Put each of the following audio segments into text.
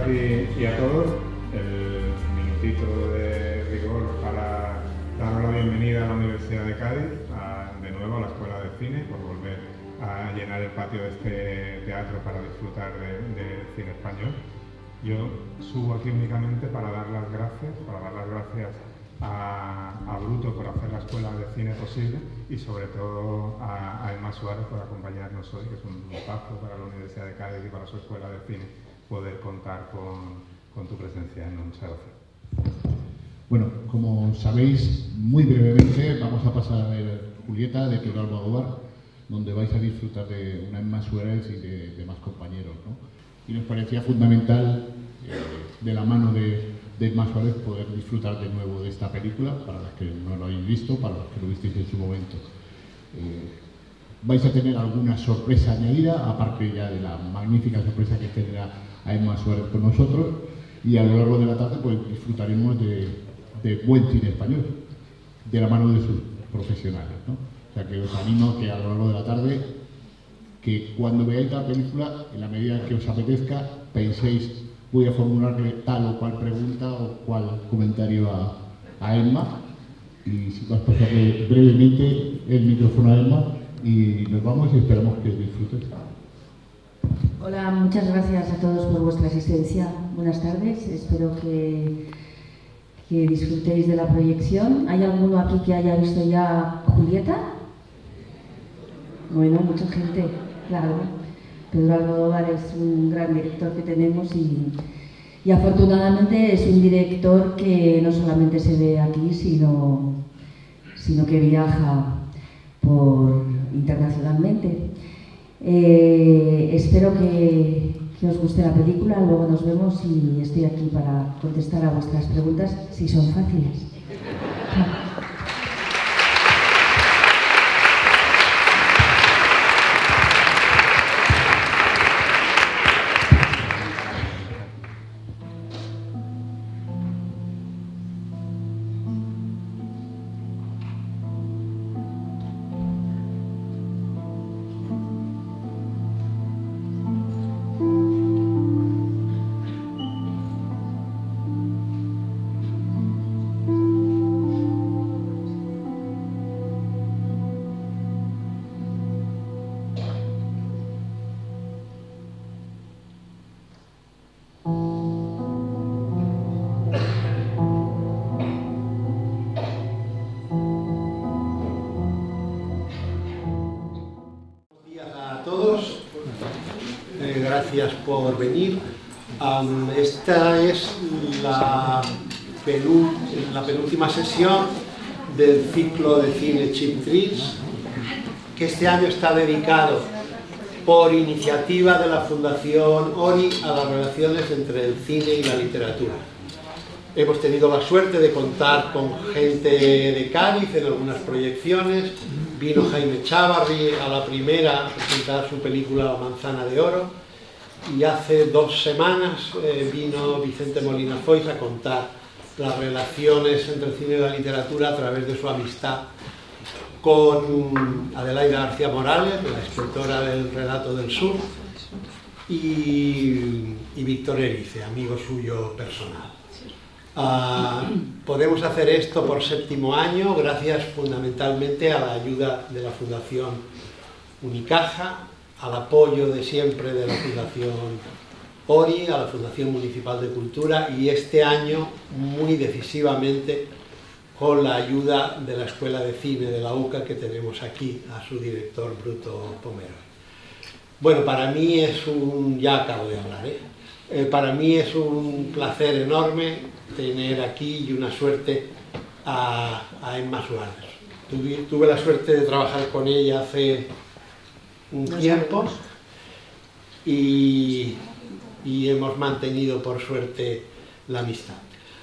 ti y a todos. El minutito de rigor para daros la bienvenida a la Universidad de Cádiz, de nuevo a la Escuela de Cine, por volver a llenar el patio de este teatro para disfrutar de cine español. Yo subo aquí únicamente para dar las gracias a Bruto por hacer la Escuela de Cine posible y sobre todo a Emma Suárez por acompañarnos hoy, que es un lujazo para la Universidad de Cádiz y para su Escuela de Cine poder contar con tu presencia. Muchas gracias. Bueno, como sabéis, muy brevemente vamos a pasar a ver Julieta de Pedro Almodóvar, donde vais a disfrutar de una Emma Suárez y de demás compañeros, ¿no? Y nos parecía fundamental, de la mano de Emma Suárez, poder disfrutar de nuevo de esta película, para los que no lo habéis visto, para los que lo visteis en su momento. Vais a tener alguna sorpresa añadida, aparte ya de la magnífica sorpresa que tendrá a Emma Suárez con nosotros, y a lo largo de la tarde pues disfrutaremos de buen cine español, de la mano de sus profesionales, ¿no? O sea que os animo a que a lo largo de la tarde, que cuando veáis la película, en la medida que os apetezca, penséis, voy a formularle tal o cual pregunta o cual comentario a Emma, y si vas a pasarle brevemente el micrófono a Emma y nos vamos y esperamos que disfrutes. Hola, muchas gracias a todos por vuestra asistencia. Buenas tardes, espero que disfrutéis de la proyección. ¿Hay alguno aquí que haya visto ya Julieta? Bueno, mucha gente, claro. Pedro Almodóvar es un gran director que tenemos y afortunadamente es un director que no solamente se ve aquí, sino que viaja internacionalmente. Espero que os guste la película, luego nos vemos y estoy aquí para contestar a vuestras preguntas si son fáciles. Gracias por venir. Esta es la penúltima sesión del ciclo de cine Cheap Thrills, que este año está dedicado por iniciativa de la Fundación Ori a las relaciones entre el cine y la literatura. Hemos tenido la suerte de contar con gente de Cádiz en algunas proyecciones. Vino Jaime Chávarri a la primera a presentar su película La manzana de oro. Y hace 2 semanas vino Vicente Molina Foix a contar las relaciones entre el cine y la literatura a través de su amistad con Adelaida García Morales, la escritora del Relato del Sur, y Víctor Erice, amigo suyo personal. Podemos hacer esto por 7º año gracias fundamentalmente a la ayuda de la Fundación Unicaja, al apoyo de siempre de la Fundación Ori, a la Fundación Municipal de Cultura y este año muy decisivamente con la ayuda de la Escuela de Cine de la UCA, que tenemos aquí a su director Bruto Pomero. Bueno, para mí es ya acabo de hablar, para mí es un placer enorme tener aquí y una suerte a Emma Suárez. Tuve la suerte de trabajar con ella hace un tiempo y hemos mantenido por suerte la amistad.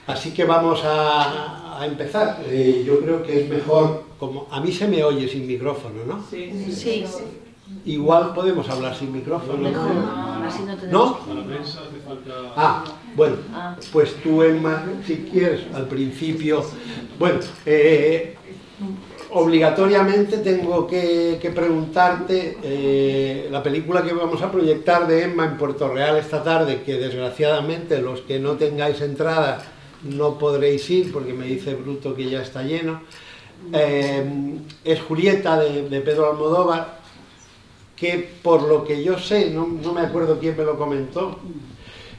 Así que vamos a empezar. Yo creo que es mejor, como a mí se me oye sin micrófono, ¿no? Sí. Sí. Igual podemos hablar sin micrófono. Mejor, así no tenemos. ¿No? Bueno, pues tú, Emma, si quieres, al principio. Bueno, obligatoriamente tengo que preguntarte la película que vamos a proyectar de Emma en Puerto Real esta tarde, que desgraciadamente los que no tengáis entrada no podréis ir porque me dice Bruto que ya está lleno. Es Julieta de Pedro Almodóvar, que por lo que yo sé, no me acuerdo quién me lo comentó,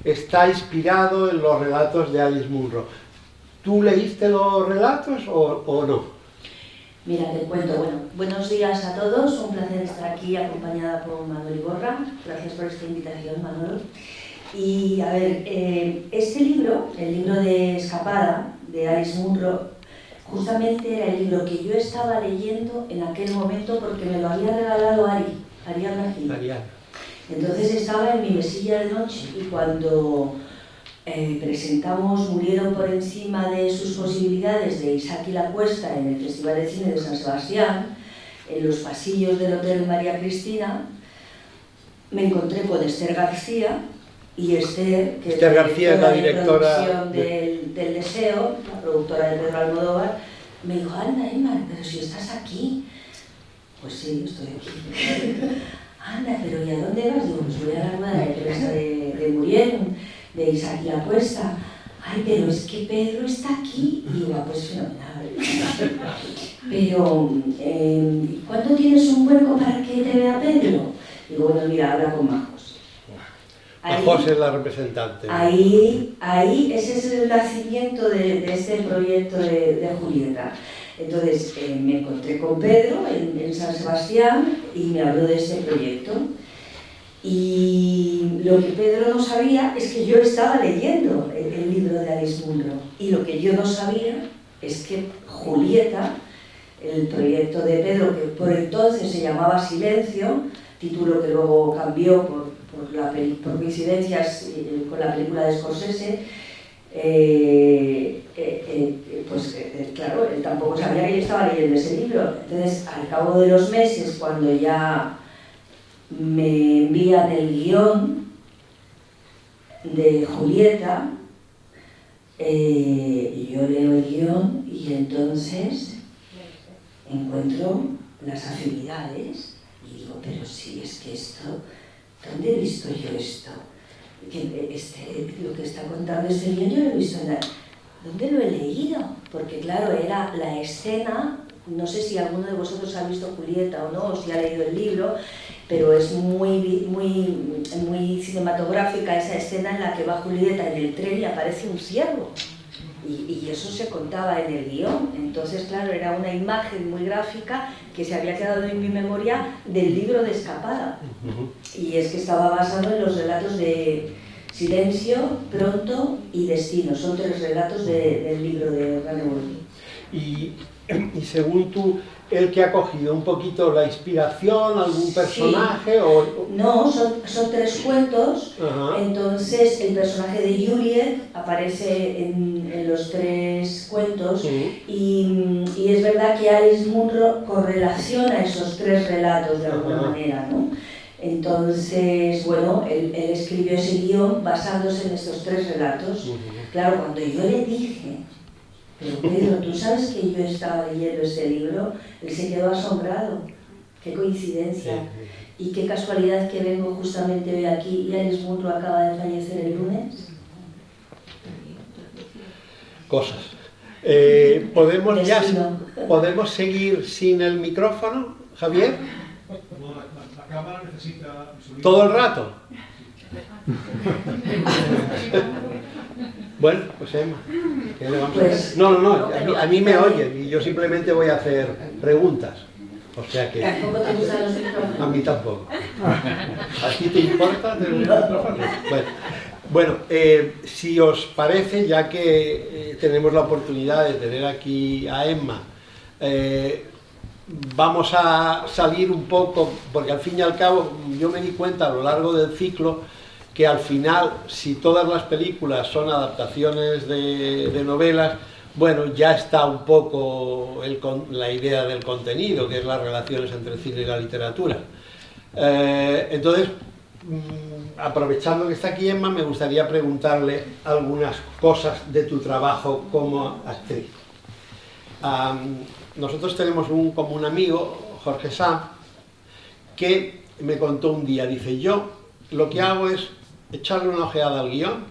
está inspirado en los relatos de Alice Munro. ¿Tú leíste los relatos o no? Mira, te cuento. Bueno, buenos días a todos. Un placer estar aquí acompañada por Manuel Iborra. Gracias por esta invitación, Manuel. Y a ver, este libro, el libro de Escapada de Alice Munro, justamente era el libro que yo estaba leyendo en aquel momento porque me lo había regalado Ariadna Gil. Entonces estaba en mi mesilla de noche y cuando presentamos Murieron por encima de sus posibilidades de Isaac y la Cuesta en el Festival de Cine de San Sebastián, en los pasillos del Hotel María Cristina, me encontré con Esther García, y Esther, que Esther García es la directora del Deseo, la productora de Pedro Almodóvar, me dijo: anda, Emma, pero si estás aquí. Pues sí, estoy aquí. Anda, pero ¿y a dónde vas? Digo, pues voy a la rueda de prensa de Murieron, de Isaac y la Cuesta. Ay, pero es que Pedro está aquí. Y digo, pues fenomenal. Pero, ¿cuándo tienes un hueco para que te vea Pedro? Digo, bueno, mira, habla con Majos. Majos es la representante. Ahí, ese es el nacimiento de este proyecto de Julieta. Entonces me encontré con Pedro en San Sebastián y me habló de este proyecto. Y lo que Pedro no sabía es que yo estaba leyendo el libro de Alice Munro. Y lo que yo no sabía es que Julieta, el proyecto de Pedro, que por entonces se llamaba Silencio, título que luego cambió por coincidencias con la película de Scorsese, claro, él tampoco sabía que yo estaba leyendo ese libro. Entonces, al cabo de los meses, cuando ya me envían el guión de Julieta, yo leo el guión y entonces encuentro las afinidades y digo, pero si es que esto, ¿dónde he visto yo esto? Lo que está contando este guión yo lo he visto ¿dónde lo he leído? Porque claro, era la escena, no sé si alguno de vosotros ha visto Julieta o no, o si ha leído el libro, pero es muy cinematográfica esa escena en la que va Julieta en el tren y aparece un ciervo. Y eso se contaba en el guión. Entonces, claro, era una imagen muy gráfica que se había quedado en mi memoria del libro de Escapada. Y es que estaba basado en los relatos de Silencio, Pronto y Destino. Son 3 relatos del libro de Ranewolf. Y según tú, ¿el que ha cogido un poquito la inspiración, algún personaje? Sí. No, son 3 cuentos. Ajá. Entonces el personaje de Juliet aparece en los 3 cuentos. Sí. Y es verdad que Alice Munro correlaciona esos 3 relatos de alguna manera, ¿no? Entonces, bueno, él escribió ese guión basándose en estos 3 relatos. Claro, cuando yo le dije: pero Pedro, ¿tú sabes que yo estaba leyendo este libro? Él se quedó asombrado. ¡Qué coincidencia! Y qué casualidad que vengo justamente hoy aquí y Alice Munro acaba de fallecer el lunes. Cosas. ¿Podemos seguir sin el micrófono, Javier? La cámara necesita... ¿Todo el rato? Bueno, pues Emma, ¿qué le vamos a hacer? No, a mí me oyen y yo simplemente voy a hacer preguntas. O sea que... ¿Tampoco te gustan los micrófonos? A mí tampoco. ¿A ti te importa tener un micrófono? Bueno, si os parece, ya que tenemos la oportunidad de tener aquí a Emma, vamos a salir un poco, porque al fin y al cabo yo me di cuenta a lo largo del ciclo que al final, si todas las películas son adaptaciones de novelas, bueno, ya está un poco la idea del contenido, que es las relaciones entre el cine y la literatura. Entonces, aprovechando que está aquí Emma, me gustaría preguntarle algunas cosas de tu trabajo como actriz. nosotros tenemos como un amigo, Jorge Sanz, que me contó un día, dice, yo lo que hago es echarle una ojeada al guión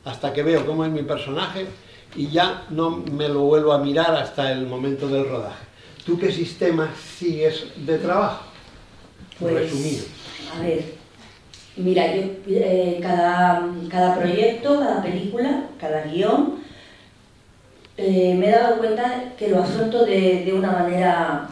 hasta que veo cómo es mi personaje y ya no me lo vuelvo a mirar hasta el momento del rodaje. ¿Tú qué sistema sigues de trabajo? Pues, resumido. A ver, mira, yo cada proyecto, cada película, cada guión, me he dado cuenta que lo afronto de una manera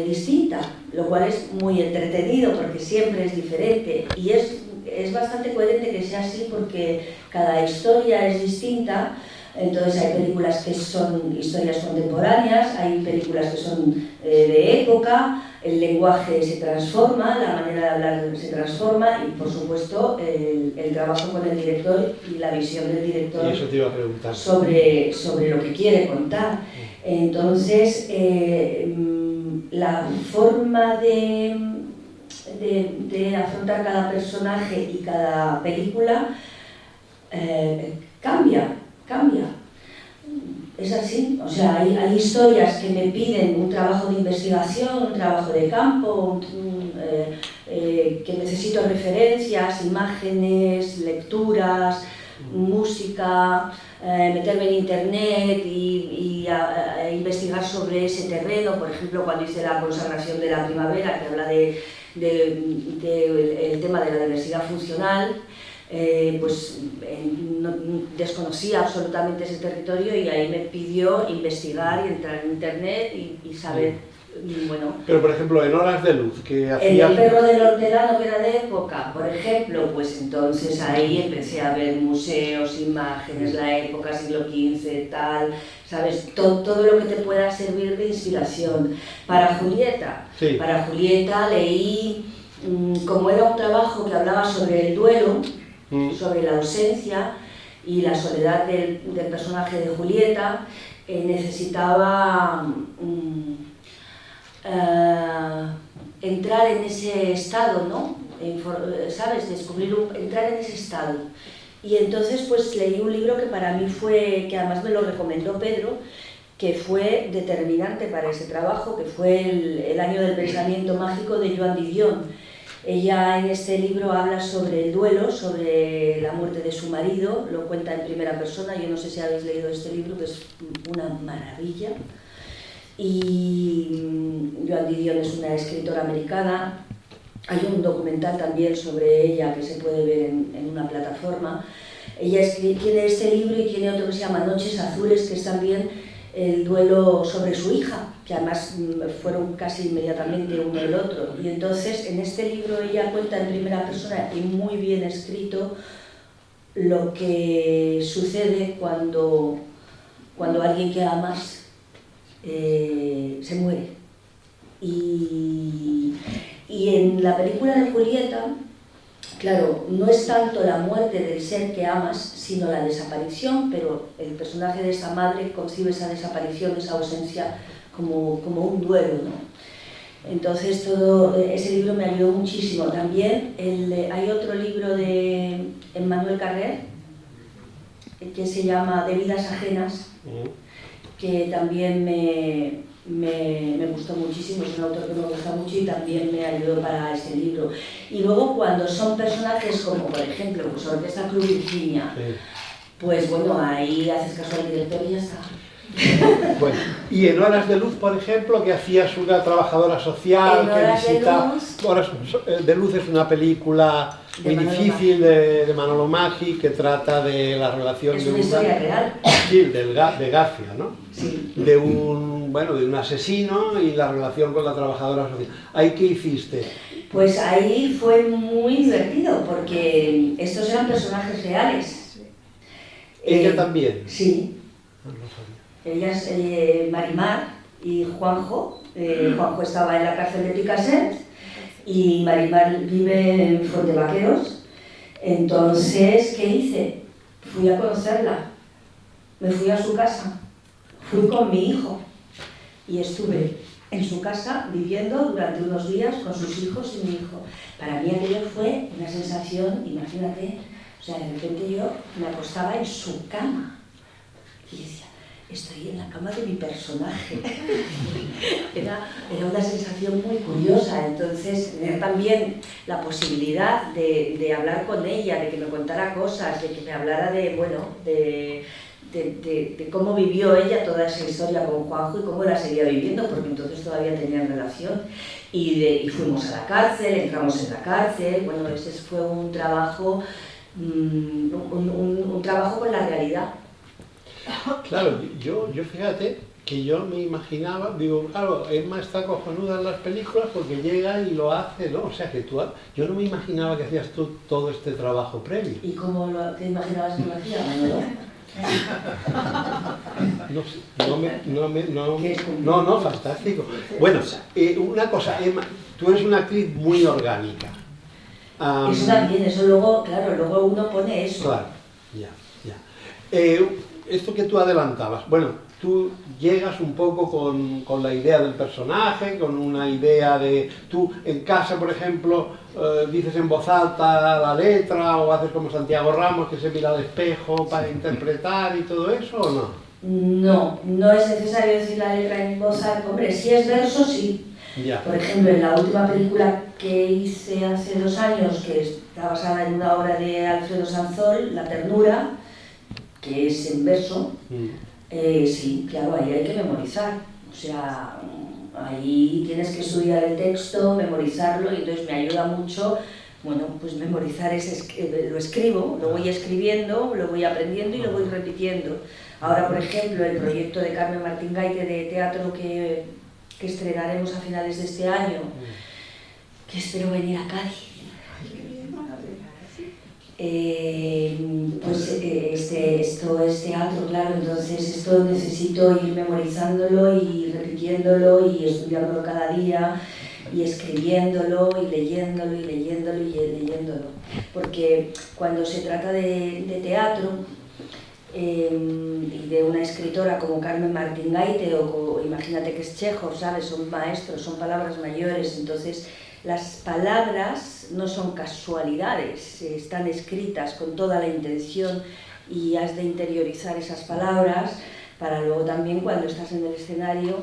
distinta, lo cual es muy entretenido porque siempre es diferente y es bastante coherente que sea así porque cada historia es distinta. Entonces hay películas que son historias contemporáneas, hay películas que son de época, el lenguaje se transforma, la manera de hablar se transforma y por supuesto el trabajo con el director y la visión del director y eso te iba a preguntar. sobre lo que quiere contar. Entonces la forma de afrontar cada personaje y cada película cambia. Es así, o sea, hay historias que me piden un trabajo de investigación, un trabajo de campo, que necesito referencias, imágenes, lecturas, música, meterme en internet y investigar sobre ese terreno. Por ejemplo, cuando hice la consagración de la primavera, que habla del tema de la diversidad funcional, pues no desconocía absolutamente ese territorio y ahí me pidió investigar y entrar en internet y saber, bueno... Pero por ejemplo, en Horas de Luz, que hacías... El perro del hortelano, que era de época, por ejemplo, pues entonces ahí empecé a ver museos, imágenes, la época, siglo XV, tal, ¿sabes? Todo lo que te pueda servir de inspiración. Para Julieta, sí. Para Julieta leí, como era un trabajo que hablaba sobre el duelo, sobre la ausencia y la soledad del personaje de Julieta, necesitaba entrar en ese estado, ¿no? ¿Sabes? Entrar en ese estado. Y entonces pues leí un libro que para mí fue, que además me lo recomendó Pedro, que fue determinante para ese trabajo, que fue el año del pensamiento mágico de Joan Didion. Ella en este libro habla sobre el duelo, sobre la muerte de su marido, lo cuenta en primera persona. Yo no sé si habéis leído este libro, que es una maravilla. Y Joan Didion es una escritora americana. Hay un documental también sobre ella que se puede ver en una plataforma. Ella tiene este libro y tiene otro que se llama Noches Azules, que es también el duelo sobre su hija, que además fueron casi inmediatamente uno del otro. Y entonces en este libro ella cuenta en primera persona y muy bien escrito lo que sucede cuando alguien que amas se muere. Y en la película de Julieta, claro, no es tanto la muerte del ser que amas, sino la desaparición, pero el personaje de esa madre concibe esa desaparición, esa ausencia, como un duelo, ¿no? Entonces todo ese libro me ayudó muchísimo. También hay otro libro de Emmanuel Carrère que se llama De vidas ajenas, que también me gustó muchísimo, es un autor que me gusta mucho y también me ayudó para este libro. Y luego cuando son personajes como por ejemplo pues Orquesta Club Virginia, sí. Pues bueno, ahí haces caso al director y ya está. Bueno, y en Horas de Luz, por ejemplo, que hacías una trabajadora social que visita... Horas de Luz es una película muy difícil de Manolo Maggi, que trata de la relación de una historia real. Sí, de García, ¿no? Sí. De un asesino y la relación con la trabajadora social. ¿Ahí qué hiciste? Pues ahí fue muy divertido, porque estos eran personajes reales. ¿Ella también? Sí. No lo sabía. Ella es Marimar y Juanjo. Juanjo estaba en la cárcel de Picassent y Marimar vive en Fuentevaqueros. Entonces, ¿qué hice? Fui a conocerla. Me fui a su casa. Fui con mi hijo y estuve en su casa viviendo durante unos días con sus hijos y mi hijo. Para mí aquello fue una sensación, imagínate, o sea, de repente yo me acostaba en su cama y decía, estoy en la cama de mi personaje. Era una sensación muy curiosa. Entonces, tener también la posibilidad de hablar con ella, de que me contara cosas, de que me hablara de cómo vivió ella toda esa historia con Juanjo y cómo la seguía viviendo, porque entonces todavía tenían relación. Y fuimos a la cárcel, entramos en la cárcel. Bueno, ese fue un trabajo, un trabajo con la realidad. Claro, yo fíjate que yo me imaginaba, digo, claro, Emma está cojonuda en las películas porque llega y lo hace, ¿no? O sea que yo no me imaginaba que hacías tú todo este trabajo previo. ¿Y cómo te imaginabas que lo hacía, Manolo? No, fantástico. Bueno, una cosa, Emma, tú eres una actriz muy orgánica. Eso también, eso luego, claro, luego uno pone eso. Claro, ya. Esto que tú adelantabas, bueno, tú llegas un poco con la idea del personaje, con una idea de... Tú en casa, por ejemplo, dices en voz alta la letra, o haces como Santiago Ramos, que se mira al espejo para interpretar y todo eso, ¿o no? No es necesario decir la letra en voz alta. Hombre, si es verso, sí. Ya. Por ejemplo, en la última película que hice hace 2 años, que está basada en una obra de Alfredo Sanzol, La ternura, que es en verso, sí, claro, ahí hay que memorizar. O sea, ahí tienes que estudiar el texto, memorizarlo, y entonces me ayuda mucho, bueno, pues memorizar lo escribo, lo voy escribiendo, lo voy aprendiendo y lo voy repitiendo. Ahora, por ejemplo, el proyecto de Carmen Martín Gaite de teatro que estrenaremos a finales de este año, que espero venir a Cádiz. Pues esto es teatro, claro, entonces esto necesito ir memorizándolo y repitiéndolo y estudiándolo cada día y escribiéndolo y leyéndolo y leyéndolo y leyéndolo. Porque cuando se trata de teatro y de una escritora como Carmen Martín Gaite o imagínate que es Chekhov, ¿sabes? Son maestros, son palabras mayores, entonces las palabras no son casualidades, están escritas con toda la intención y has de interiorizar esas palabras para luego también cuando estás en el escenario,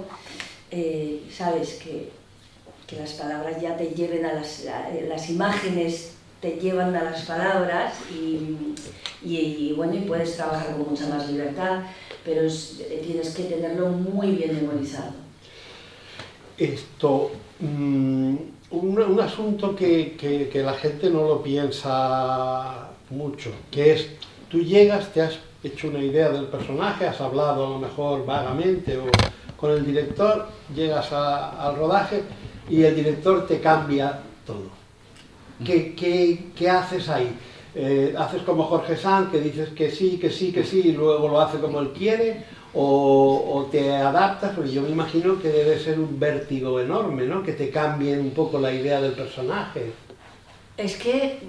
sabes que las palabras ya te lleven a las imágenes, te llevan a las palabras y bueno, y puedes trabajar con mucha más libertad, pero tienes que tenerlo muy bien memorizado. Esto... Un asunto que la gente no lo piensa mucho, que es, tú llegas, te has hecho una idea del personaje, has hablado a lo mejor vagamente o con el director, llegas al rodaje y el director te cambia todo. ¿Qué haces ahí? ¿Haces como Jorge Sanz, que dices que sí, y luego lo hace como él quiere? ¿O te adaptas? Porque yo me imagino que debe ser un vértigo enorme, ¿no? Que te cambien un poco la idea del personaje. Es que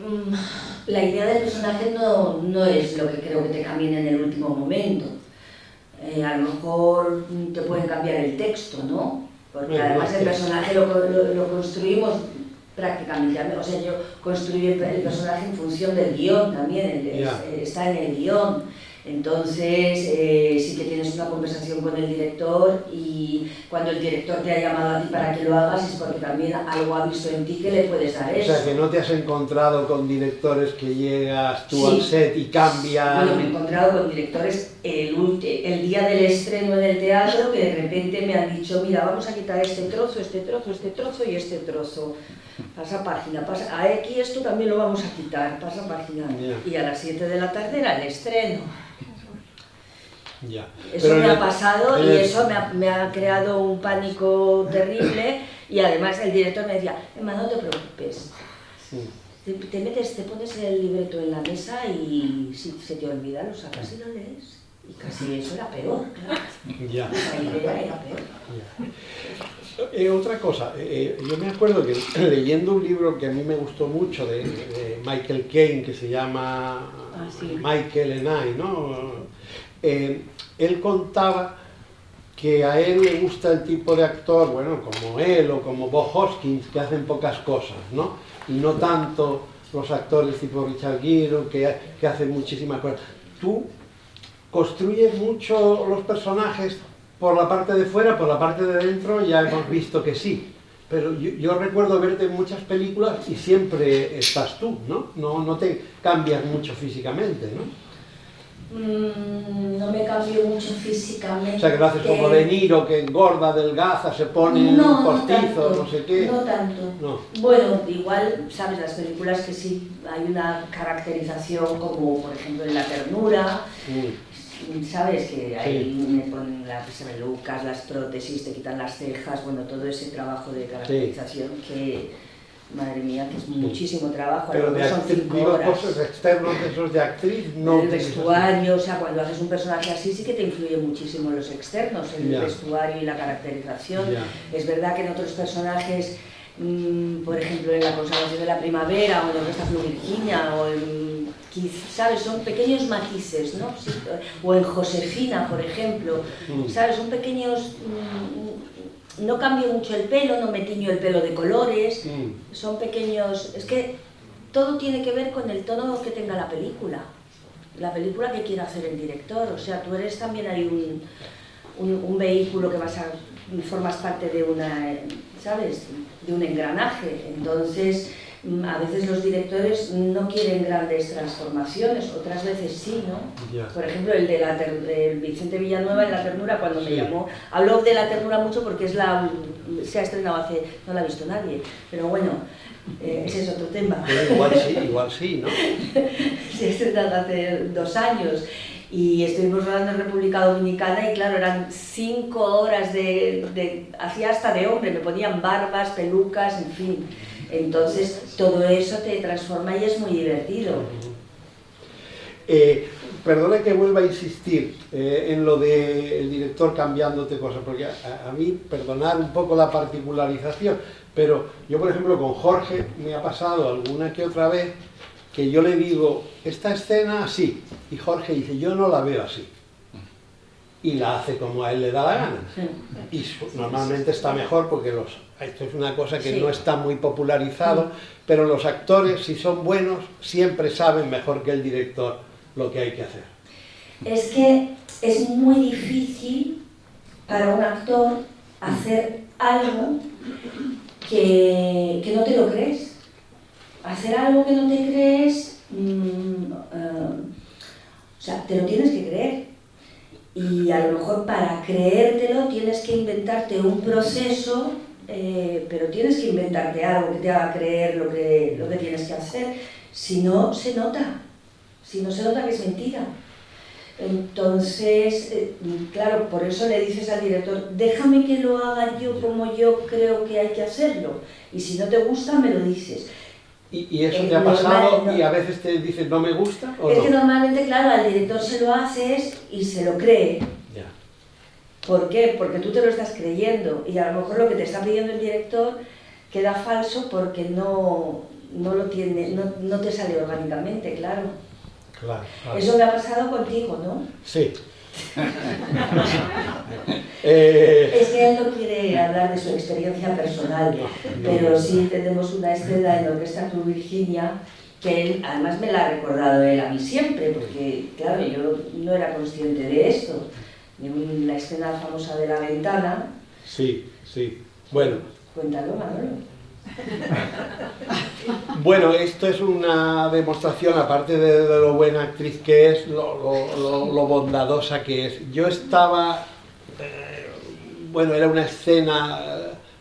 la idea del personaje no es lo que creo que te cambien en el último momento. A lo mejor te pueden cambiar el texto, ¿no? Porque bueno, además el personaje lo construimos prácticamente. O sea, yo construí el personaje en función del guión también, está en el guión. Entonces, sí que tienes una conversación con el director y cuando el director te ha llamado a ti para que lo hagas es porque también algo ha visto en ti que le puedes dar eso. O sea, que no te has encontrado con directores que llegas tú al set y cambian... Bueno, me he encontrado con directores el día del estreno en el teatro que de repente me han dicho, mira, vamos a quitar este trozo y este trozo. Pasa página, aquí esto también lo vamos a quitar, pasa página. Y a las 7 de la tarde era el estreno. Eso me ha pasado y eso me ha creado un pánico terrible y además el director me decía, Emma, no te preocupes, te pones el libreto en la mesa y si se te olvida lo sacas y lo lees. Y casi eso era peor, claro. Esa idea era peor. Otra cosa, yo me acuerdo que leyendo un libro que a mí me gustó mucho de Michael Caine, que se llama Michael and I, ¿no? Él contaba que a él le gusta el tipo de actor, bueno, como él o como Bob Hoskins, que hacen pocas cosas, ¿no? Y no tanto los actores tipo Richard Gere, que hacen muchísimas cosas. Tú ¿construyes mucho los personajes por la parte de fuera, por la parte de dentro? Ya hemos visto que sí. Pero yo recuerdo verte en muchas películas y siempre estás tú, ¿no? No te cambias mucho físicamente, ¿no? No me cambio mucho físicamente. O sea, que lo haces como De Niro, que engorda, adelgaza, se pone postizo, no sé qué. No tanto. No. Bueno, igual, sabes, las películas que sí hay una caracterización, como por ejemplo en La ternura, sabes que ahí me ponen las pelucas, las prótesis, te quitan las cejas, bueno, todo ese trabajo de caracterización que, madre mía, que es muchísimo trabajo. Pero de son 5 horas. Cosas externos de esos de actriz, no. El vestuario, o sea, cuando haces un personaje así sí que te influye muchísimo los externos, el vestuario y la caracterización. Es verdad que en otros personajes, por ejemplo en La consagración de la primavera o en Orquesta Flu Virginia o en, ¿sabes? Son pequeños matices, ¿no? Sí, o en Josefina, por ejemplo, ¿sabes? Son pequeños... No cambio mucho el pelo, no me tiño el pelo de colores, son pequeños... Es que todo tiene que ver con el tono que tenga la película que quiera hacer el director. O sea, tú eres también ahí un vehículo que formas parte de una, ¿sabes? De un engranaje. Entonces, a veces los directores no quieren grandes transformaciones, otras veces sí, ¿no? Por ejemplo, el de Vicente Villanueva en La ternura, cuando me llamó, hablo de La ternura mucho porque se ha estrenado no la ha visto nadie, pero bueno, ese es otro tema. Pero igual sí, ¿no? Se ha estrenado hace 2 años y estuvimos rodando en República Dominicana y claro, eran 5 horas hacía hasta de hombre, me ponían barbas, pelucas, en fin. Entonces, todo eso te transforma y es muy divertido. Perdona que vuelva a insistir en lo del director cambiándote cosas, porque a mí, perdonar un poco la particularización, pero yo, por ejemplo, con Jorge me ha pasado alguna que otra vez que yo le digo, esta escena así, y Jorge dice, yo no la veo así. Y la hace como a él le da la gana. Y normalmente está mejor porque esto es una cosa que no está muy popularizado, pero los actores, si son buenos, siempre saben mejor que el director lo que hay que hacer. Es que es muy difícil para un actor hacer algo que no te lo crees. Hacer algo que no te crees, o sea, te lo tienes que creer. Y a lo mejor para creértelo tienes que inventarte un proceso, pero tienes que inventarte algo que te haga creer lo que tienes que hacer. Si no, se nota. Si no, se nota que es mentira. Entonces, claro, por eso le dices al director, déjame que lo haga yo como yo creo que hay que hacerlo. Y si no te gusta, me lo dices. ¿Y eso te ha pasado y a veces te dicen no me gusta o no? Es que normalmente, claro, al director se lo haces y se lo cree. Ya. ¿Por qué? Porque tú te lo estás creyendo y a lo mejor lo que te está pidiendo el director queda falso porque no lo tiene, no te sale orgánicamente, claro. Claro. Eso me ha pasado contigo, ¿no? Sí. Es que él no quiere hablar de su experiencia personal, pero sí tenemos una escena en Orquesta Flu Virginia que él, además me la ha recordado él a mí siempre, porque claro, yo no era consciente de esto. La escena famosa de la ventana. Sí. Bueno. Cuéntalo, Manolo. Bueno, esto es una demostración, aparte de lo buena actriz que es, lo bondadosa que es. Yo estaba, bueno, era una escena,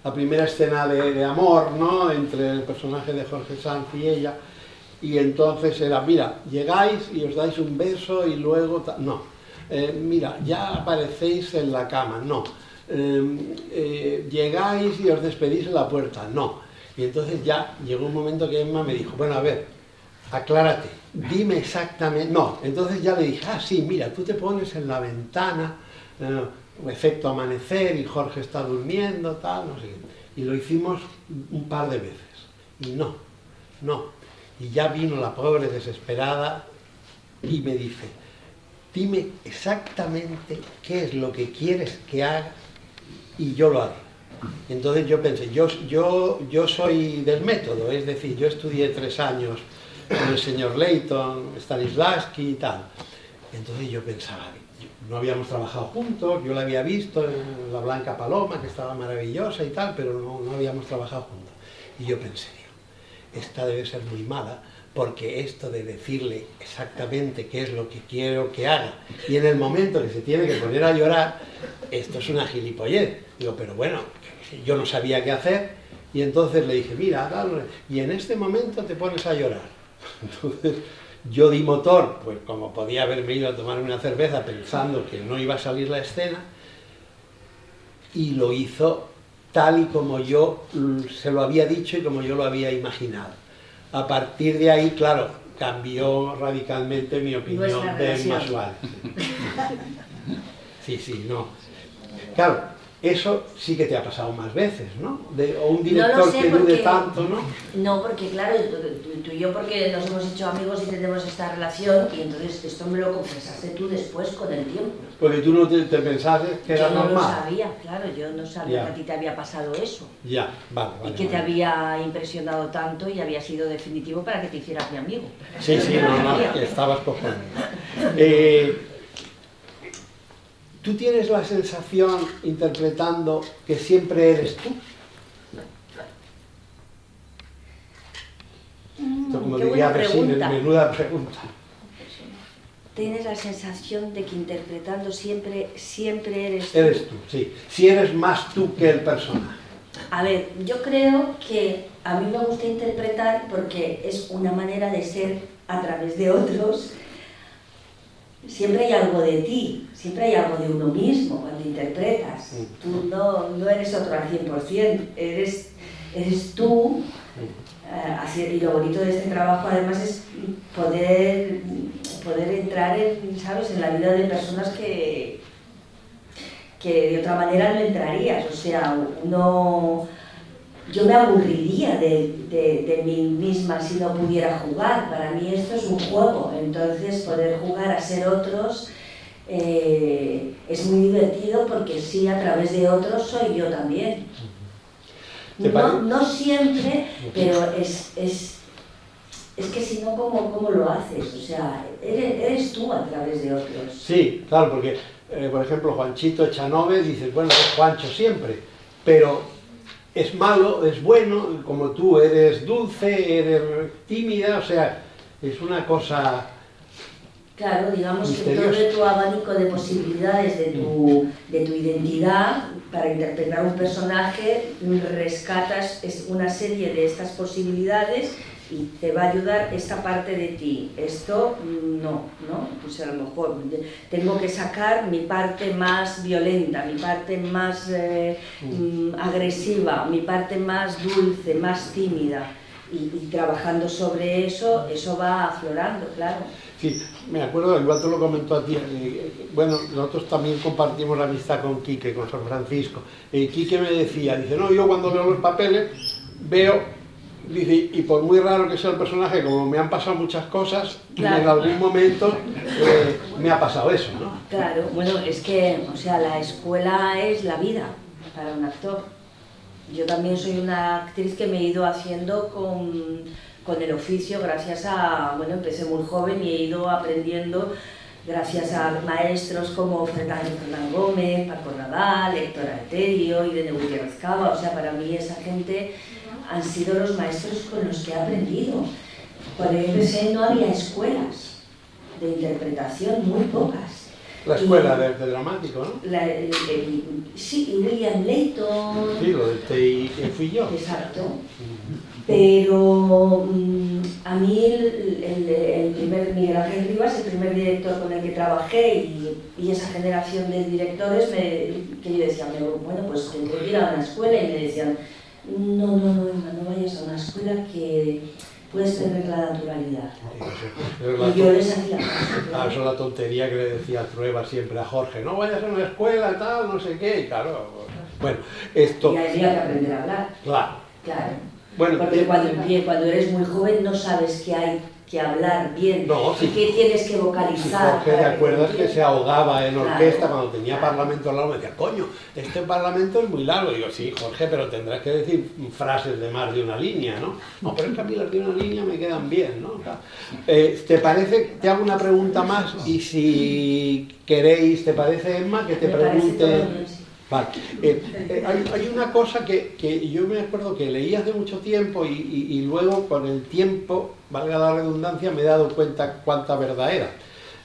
la primera escena de amor, ¿no?, entre el personaje de Jorge Sanz y ella, y entonces era, mira, llegáis y os dais un beso y luego, no, mira, ya aparecéis en la cama, no, llegáis y os despedís en la puerta, no. Y entonces ya llegó un momento que Emma me dijo, bueno, a ver, aclárate, dime exactamente... No, entonces ya le dije, sí, mira, tú te pones en la ventana, efecto amanecer y Jorge está durmiendo, tal, no sé qué. Y lo hicimos un par de veces. Y no. Y ya vino la pobre desesperada y me dice, dime exactamente qué es lo que quieres que haga y yo lo haré. Entonces yo pensé, yo soy del método, es decir, yo estudié 3 años con el señor Leighton, Stanislavski y tal. Entonces yo pensaba, no habíamos trabajado juntos, yo la había visto en La Blanca Paloma, que estaba maravillosa y tal, pero no habíamos trabajado juntos. Y yo pensé, digo, esta debe ser muy mala, porque esto de decirle exactamente qué es lo que quiero que haga, y en el momento que se tiene que poner a llorar, esto es una gilipollez. Digo, pero bueno, yo no sabía qué hacer, y entonces le dije, mira, tal, y en este momento te pones a llorar. Entonces yo di motor, pues como podía haberme ido a tomarme una cerveza pensando que no iba a salir la escena, y lo hizo tal y como yo se lo había dicho y como yo lo había imaginado. A partir de ahí, claro, cambió radicalmente mi opinión de Emma Suárez. Sí, no. Claro, eso sí que te ha pasado más veces, ¿no? O un director que dude tanto, ¿no? No, porque claro, tú y yo porque nos hemos hecho amigos y tenemos esta relación, y entonces esto me lo confesaste tú después con el tiempo. Porque tú no te pensaste que era normal. Yo no lo sabía, claro, yo no sabía que a ti te había pasado eso. Ya, vale. Y que te había impresionado tanto y había sido definitivo para que te hicieras mi amigo. Sí, no, que estabas cojonado. ¿Tú tienes la sensación, interpretando, que siempre eres tú? Esto, como diría Resines, menuda pregunta. ¿Tienes la sensación de que interpretando siempre eres tú? Eres tú, sí. Si eres más tú que el personaje. A ver, yo creo que a mí me gusta interpretar porque es una manera de ser a través de otros. Siempre hay algo de ti, siempre hay algo de uno mismo cuando interpretas. Tú no eres otro al 100%, eres tú. Y lo bonito de este trabajo además es poder entrar en la vida de personas que de otra manera no entrarías. O sea, yo me aburriría de mí misma si no pudiera jugar. Para mí esto es un juego, entonces poder jugar a ser otros es muy divertido, porque sí, a través de otros soy yo también. No siempre, pero es que si no, ¿cómo lo haces? O sea, eres tú a través de otros. Sí, claro, porque, por ejemplo, Juanchito Echanove, dices, bueno, es Juancho siempre, pero es malo, es bueno, como tú eres dulce, eres tímida, o sea, es una cosa... Claro, digamos misteriosa. Que todo tu abanico de posibilidades de tu identidad para interpretar un personaje, rescatas una serie de estas posibilidades y te va a ayudar esta parte de ti. Esto no, pues a lo mejor tengo que sacar mi parte más violenta, mi parte más agresiva, mi parte más dulce, más tímida, y trabajando sobre eso va aflorando, claro. Sí, me acuerdo, igual te lo comentó a ti, bueno, nosotros también compartimos la amistad con Quique, con San Francisco, y Quique me decía, dice, no, yo cuando veo los papeles, veo, dice, y por muy raro que sea el personaje, como me han pasado muchas cosas, claro, en algún momento me ha pasado eso, ¿no? Claro, bueno, es que, o sea, la escuela es la vida para un actor. Yo también soy una actriz que me he ido haciendo con el oficio gracias a, bueno, empecé muy joven y he ido aprendiendo gracias a maestros como Fernando Gómez, Paco Nadal, Héctor Alterio, Irene Gutiérrez Cava. O sea, para mí esa gente han sido los maestros con los que he aprendido. Cuando yo empecé no había escuelas de interpretación, muy pocas. La escuela de dramático, ¿no? Sí, y William Layton. Sí, lo del TI que fui yo. Exacto. Pero a mí el primer Miguel Ángel Rivas, el primer director con el que trabajé, y esa generación de directores que yo decía, bueno, pues tendré que ir a una escuela, y me decían, no vayas a una escuela que puedes tener la naturalidad. Y yo les hacía caso. Eso es la tontería que le decía Trueba siempre a Jorge, no vayas a una escuela, tal, no sé qué, y claro, bueno, esto... Y había que aprender a hablar. Claro. Claro. Bueno, porque cuando eres muy joven no sabes que hay que hablar bien, No, sí. y que tienes que vocalizar. Jorge, ¿te para acuerdas te que se ahogaba en Claro. orquesta cuando tenía Claro. parlamento largo? Me decía, coño, este parlamento es muy largo. Y digo, sí, Jorge, pero tendrás que decir frases de más de una línea, ¿no? No, pero es que a mí las de una línea me quedan bien, ¿no? O sea, ¿te parece? Te hago una pregunta más y si queréis, ¿te parece, Emma, que te Me parece pregunte? todo bien, sí. Vale. Hay una cosa que yo me acuerdo que leí hace mucho tiempo y luego con el tiempo, valga la redundancia, me he dado cuenta cuánta verdad era.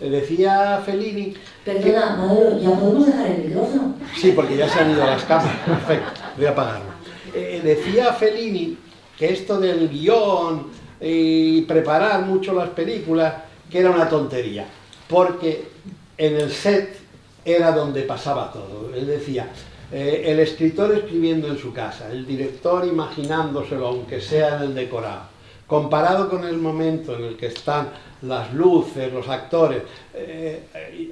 Decía Fellini... Perdona, Maduro, ¿ya podemos dejar el micrófono? Sí, porque ya se han ido las cámaras. Perfecto, voy a apagarlo. Decía Fellini que esto del guión y preparar mucho las películas, que era una tontería, porque en el set era donde pasaba todo. Él decía, el escritor escribiendo en su casa, el director imaginándoselo, aunque sea en el decorado, comparado con el momento en el que están las luces, los actores.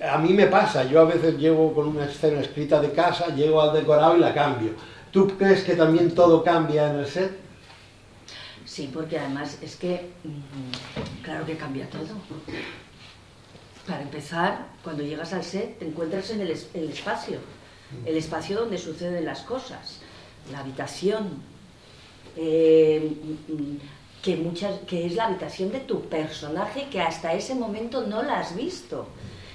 A mí me pasa, yo a veces llego con una escena escrita de casa, llego al decorado y la cambio. ¿Tú crees que también todo cambia en el set? Sí, porque además es que, claro que cambia todo. Para empezar, cuando llegas al set te encuentras en el espacio donde suceden las cosas, la habitación, que es la habitación de tu personaje que hasta ese momento no la has visto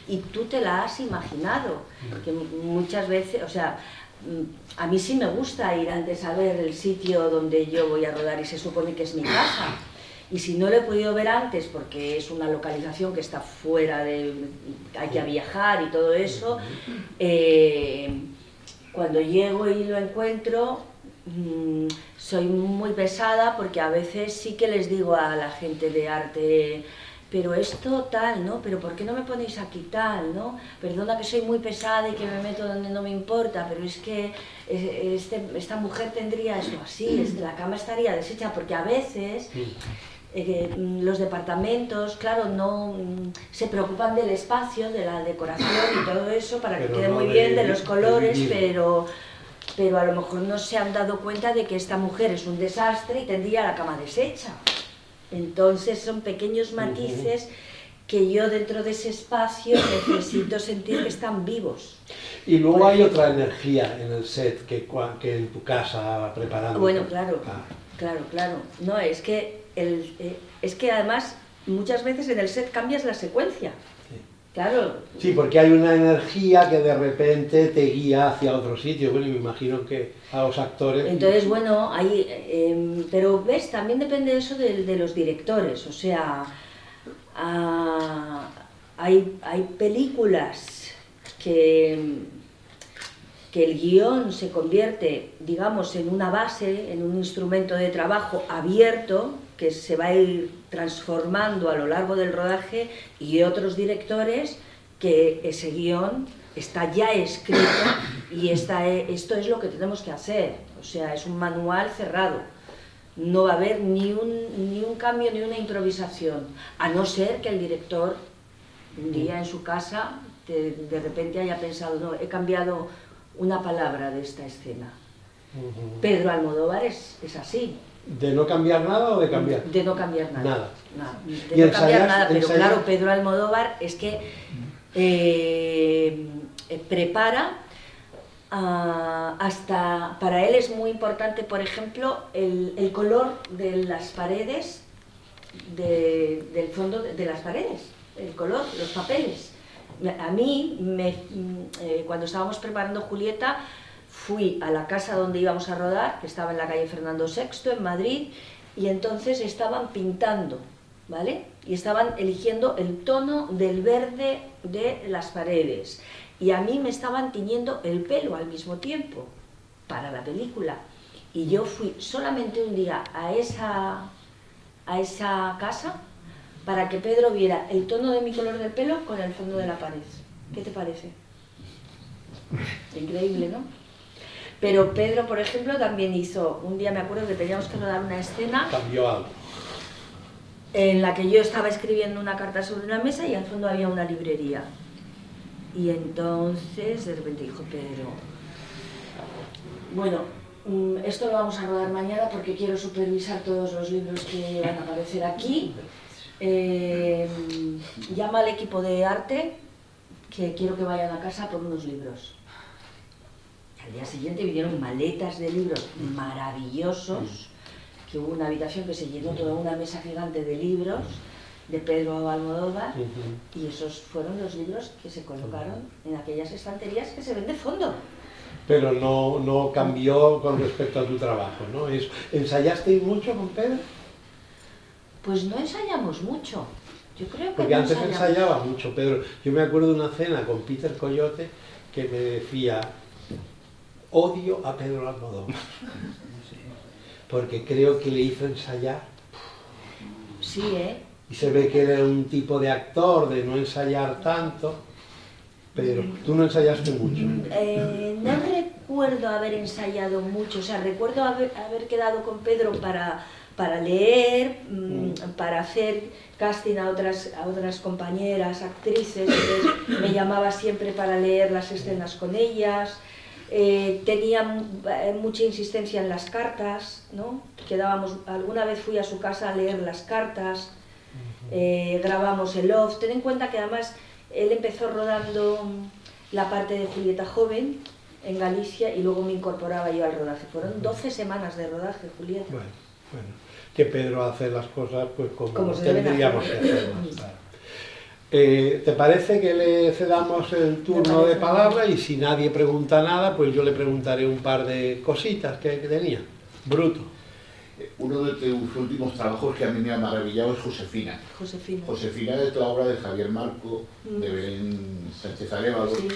y tú te la has imaginado, que muchas veces, o sea, a mí sí me gusta ir antes a ver el sitio donde yo voy a rodar y se supone que es mi casa. Y si no lo he podido ver antes porque es una localización que está fuera de... hay que viajar y todo eso, cuando llego y lo encuentro, soy muy pesada porque a veces sí que les digo a la gente de arte, pero esto tal, ¿no? Pero ¿por qué no me ponéis aquí tal, no? Perdona que soy muy pesada y que me meto donde no me importa, pero es que esta mujer tendría esto así, la cama estaría deshecha, porque a veces... los departamentos, claro, no se preocupan del espacio, de la decoración y todo eso para que quede muy bien, de los colores, pero a lo mejor no se han dado cuenta de que esta mujer es un desastre y tendría la cama deshecha. Entonces son pequeños matices que yo dentro de ese espacio necesito sentir que están vivos. Y luego hay otra energía en el set que en tu casa preparando. Bueno, claro. No, es que además muchas veces en el set cambias la secuencia. Sí. Claro. Sí, porque hay una energía que de repente te guía hacia otro sitio. Bueno, y me imagino que a los actores... Entonces, bueno, pero ves, también depende eso de los directores. O sea, hay películas que el guión se convierte, digamos, en una base, en un instrumento de trabajo abierto, que se va a ir transformando a lo largo del rodaje, y otros directores que ese guión está ya escrito y esto es lo que tenemos que hacer. O sea, es un manual cerrado. No va a haber ni un cambio ni una improvisación, a no ser que el director un día en su casa de repente haya pensado, no, he cambiado una palabra de esta escena. Pedro Almodóvar es así. ¿De no cambiar nada o de cambiar? De no cambiar nada. Nada. De no cambiar nada, pero claro, Pedro Almodóvar es que prepara hasta... Para él es muy importante, por ejemplo, el color de las paredes, del fondo de las paredes, el color, los papeles. A mí, cuando estábamos preparando Julieta, fui a la casa donde íbamos a rodar, que estaba en la calle Fernando VI, en Madrid, y entonces estaban pintando, ¿vale? Y estaban eligiendo el tono del verde de las paredes. Y a mí me estaban tiñendo el pelo al mismo tiempo, para la película. Y yo fui solamente un día a esa casa, para que Pedro viera el tono de mi color del pelo con el fondo de la pared. ¿Qué te parece? Increíble, ¿no? Pero Pedro, por ejemplo, también hizo... Un día me acuerdo que teníamos que rodar una escena... Cambió algo. En la que yo estaba escribiendo una carta sobre una mesa y al fondo había una librería. Y entonces, de repente dijo Pedro... Bueno, esto lo vamos a rodar mañana porque quiero supervisar todos los libros que van a aparecer aquí. llama al equipo de arte que quiero que vayan a casa por unos libros. Al día siguiente vinieron maletas de libros maravillosos, que hubo una habitación que se llenó toda una mesa gigante de libros de Pedro Almodóvar, y esos fueron los libros que se colocaron en aquellas estanterías que se ven de fondo. Pero no cambió con respecto a tu trabajo, ¿no? ¿Ensayasteis mucho con Pedro? Pues no ensayamos mucho. Yo creo que Porque no antes ensayamos. ensayaba mucho Pedro. Yo me acuerdo de una cena con Peter Coyote que me decía: odio a Pedro Almodóvar, porque creo que le hizo ensayar. Sí, Y se ve que era un tipo de actor, de no ensayar tanto, pero tú no ensayaste mucho. No recuerdo haber ensayado mucho, o sea, recuerdo haber quedado con Pedro para leer, para hacer casting a otras compañeras, actrices, entonces me llamaba siempre para leer las escenas con ellas. Tenía mucha insistencia en las cartas, ¿no? Alguna vez fui a su casa a leer las cartas, grabamos el off. Ten en cuenta que además él empezó rodando la parte de Julieta joven en Galicia y luego me incorporaba yo al rodaje. Fueron 12 semanas de rodaje, Julieta. Bueno, que Pedro hace las cosas pues como se deben tendríamos que hacer. hacerlas. Claro. ¿Te parece que le cedamos el turno de palabra? Y si nadie pregunta nada, pues yo le preguntaré un par de cositas que tenía. Bruto. Uno de tus últimos trabajos que a mí me ha maravillado es Josefina. Josefina es la obra de Javier Marco, de Belén Sánchez Arévalo, Sí.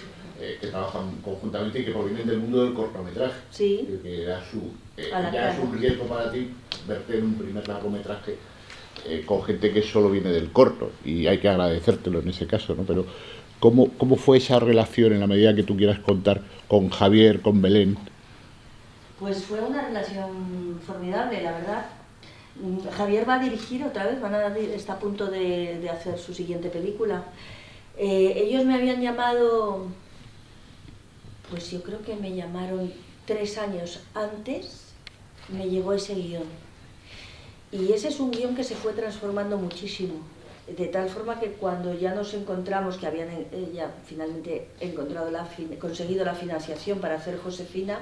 Que trabajan conjuntamente y que provienen del mundo del cortometraje. Sí. Que era A la ya cara. es un riesgo para ti verte en un primer largometraje con gente que solo viene del corto, y hay que agradecértelo en ese caso, ¿no? Pero ¿cómo fue esa relación, en la medida que tú quieras contar, con Javier, con Belén? Pues fue una relación formidable, la verdad. Javier va a dirigir otra vez, está a punto de hacer su siguiente película. Ellos me habían llamado, pues yo creo que me llamaron 3 años antes, me llegó ese guión. Y ese es un guión que se fue transformando muchísimo, de tal forma que cuando ya nos encontramos, que habían ya finalmente conseguido la financiación para hacer Josefina,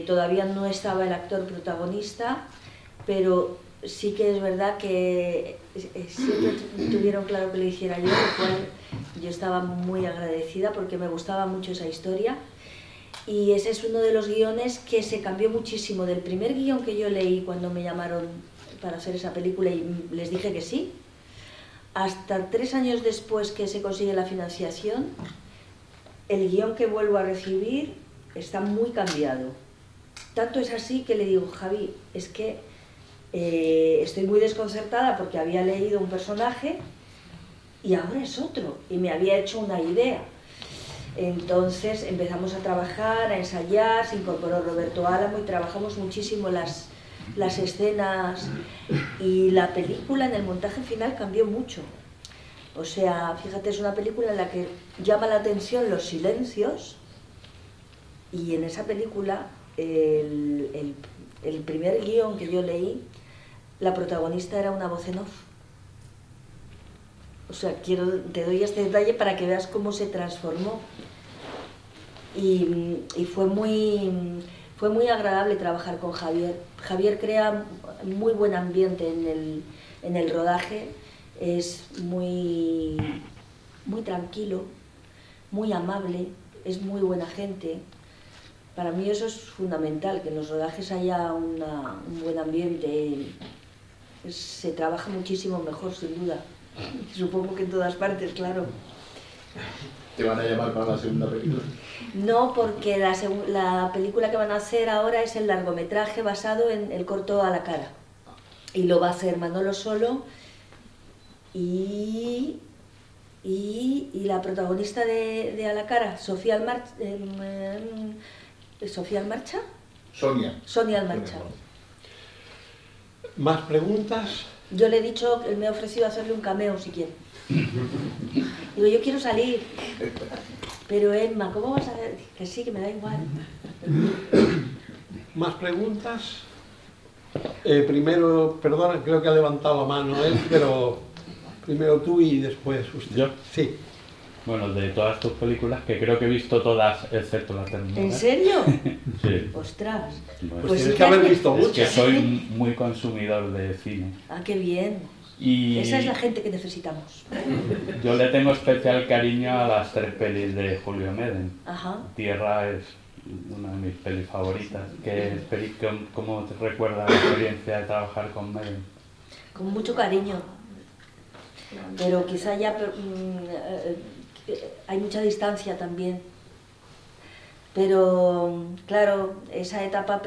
todavía no estaba el actor protagonista, pero sí que es verdad que siempre tuvieron claro que lo hiciera yo, lo cual yo estaba muy agradecida porque me gustaba mucho esa historia. Y ese es uno de los guiones que se cambió muchísimo del primer guión que yo leí cuando me llamaron para hacer esa película y les dije que sí, hasta 3 años después que se consigue la financiación, el guión que vuelvo a recibir está muy cambiado. Tanto es así que le digo: Javi, es que estoy muy desconcertada porque había leído un personaje y ahora es otro, y me había hecho una idea. Entonces empezamos a trabajar, a ensayar, se incorporó Roberto Álamo y trabajamos muchísimo las escenas, y la película en el montaje final cambió mucho. O sea, fíjate, es una película en la que llama la atención los silencios, y en esa película, el primer guión que yo leí, la protagonista era una voz en off. O sea, te doy este detalle para que veas cómo se transformó. Y fue muy agradable trabajar con Javier. Javier crea muy buen ambiente en el rodaje, es muy tranquilo, muy amable, es muy buena gente. Para mí eso es fundamental, que en los rodajes haya un buen ambiente. Se trabaja muchísimo mejor, sin duda. Supongo que en todas partes, claro. ¿Te van a llamar para la segunda película? No, porque la película que van a hacer ahora es el largometraje basado en el corto A la cara. Y lo va a hacer Manolo Solo y la protagonista de A la cara, Sofía Almarcha. Sonia Almarcha. ¿Más preguntas? Yo le he dicho, él me ha ofrecido hacerle un cameo si quiere. Digo, yo quiero salir. Pero Emma, ¿cómo vas a hacer? Que sí, que me da igual. ¿Más preguntas? Primero, perdona, creo que ha levantado la mano él, pero primero tú y después usted. ¿Yo? Sí. Bueno, de todas tus películas, que creo que he visto todas, excepto La Terminal. ¿En serio? Sí. Ostras. Bueno, Pues sí tienes que haber has visto es que muchas. soy muy consumidor de cine. Ah, qué bien. Y Esa es la gente que necesitamos. yo le tengo especial cariño a las 3 pelis de Julio Medem. Ajá. Tierra es una de mis pelis favoritas. ¿Cómo te recuerda la experiencia de trabajar con Medem? Con mucho cariño. Pero quizá ya hay mucha distancia también. Pero claro, esa etapa